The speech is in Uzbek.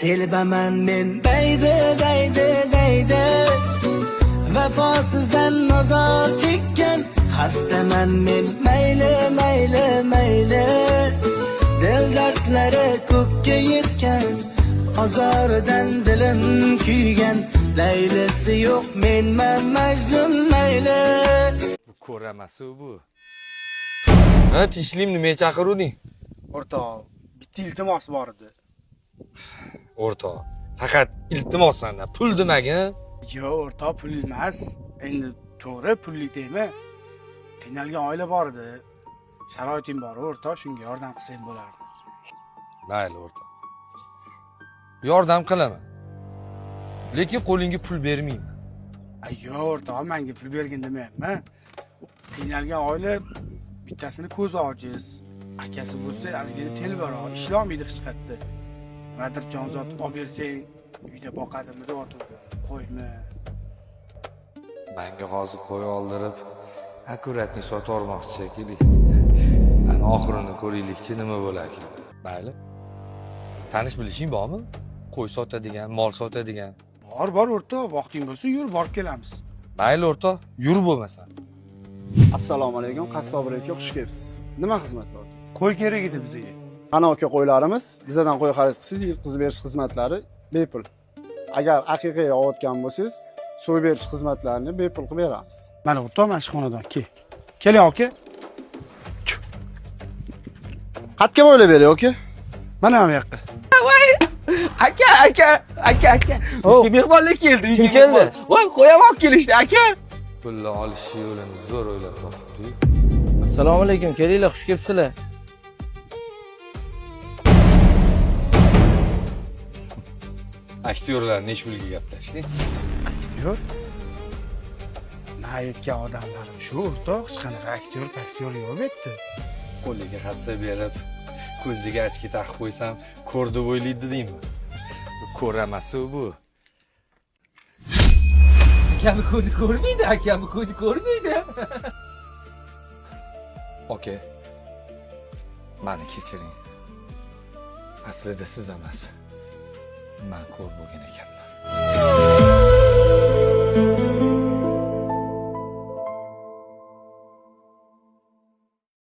telbaman men deydi deydi deydi. Vafosizdan nazar chekkan xastaman men mayli mayli mayli. Dil dardlari ko'kka yetgan, azoridan dilim kuygan. Laylisi yo'q menman Majnun mayli. Bu ko'ramasi bu. Ha, tinchlikmi, nimaga chaqiruvding? O'rtoq, bitta iltimos bor edi. O'rtoq, faqat iltimos sanda, pul demagin. Yo'q, o'rtoq, pul emas. Endi to'g'ri pullik deymi? Qiynalgan oila bor edi. Sharoiting bor, o'rtoq, shunga yordam qilsang bo'lardi. Mayli, o'rtoq. Yordam qilaman. Lekin qo'lingga pul bermayman. Yo'q, o'rtoq, menga pul bergin demayapman. Qiynalgan oila bittasini ko'zi ojiz, akasi bo'lsa ozgina telbaroq, ishlolmaydi hech qayerda. Vadir jonzot olib bersang, uyda boqadimi deb o'tirdi. Qo'yma. Menga hozir qo'y oldirib, akkuratni sotib olmoqchi shekilli. Ana oxirini ko'raylikchi nima bo'lar ekan. Mayli. Tanish bilishing bormi? Qo'y sotadigan, mol sotadigan. Bor o'rtoq, vaqting bo'lsa yur, borib kelamiz. Mayli o'rtoq, yur bo'lmasa. Assalomu alaykum, qassob aka, xush kelibsiz. Nima xizmatlar? Qo'y kerak edi bizga. Ana aka qo'ylarimiz, bizdan qo'y xarid qilsangiz, yetkazib berish xizmatlari bepul. Agar haqiqiy olayotgan bo'lsangiz, so'y berish xizmatlarini bepul qilib beramiz. Mana o'rtoq, mana shu xonadan kel. Keling aka. Qatga bo'ylab bering aka. Mana bu yoqqa. Aka. Mehmonlar keldi. Kim keldi? Voy, qo'yam olib kelishdi, aka. Pulni olish yo'lini zo'r o'ylab topibdi. Assalomu alaykum, kelinglar, xush kelibsizlar. Aktyorlar nech pulga gaplashding? Aktyor? Na aytgan odamlarim shu o'rtoq, hech qanaqa aktyor yo'q bu yerda. Qo'liga hassa berib, ko'ziga ochki taqib qo'ysam, ko'rdi o'ylaydi deymi? Bu ko'ramasi bu. Akamni ko'zi ko'rmaydi. Okey. Meni kechiring. Aslida siz emas. Men ko'r bo'lgan ekanman.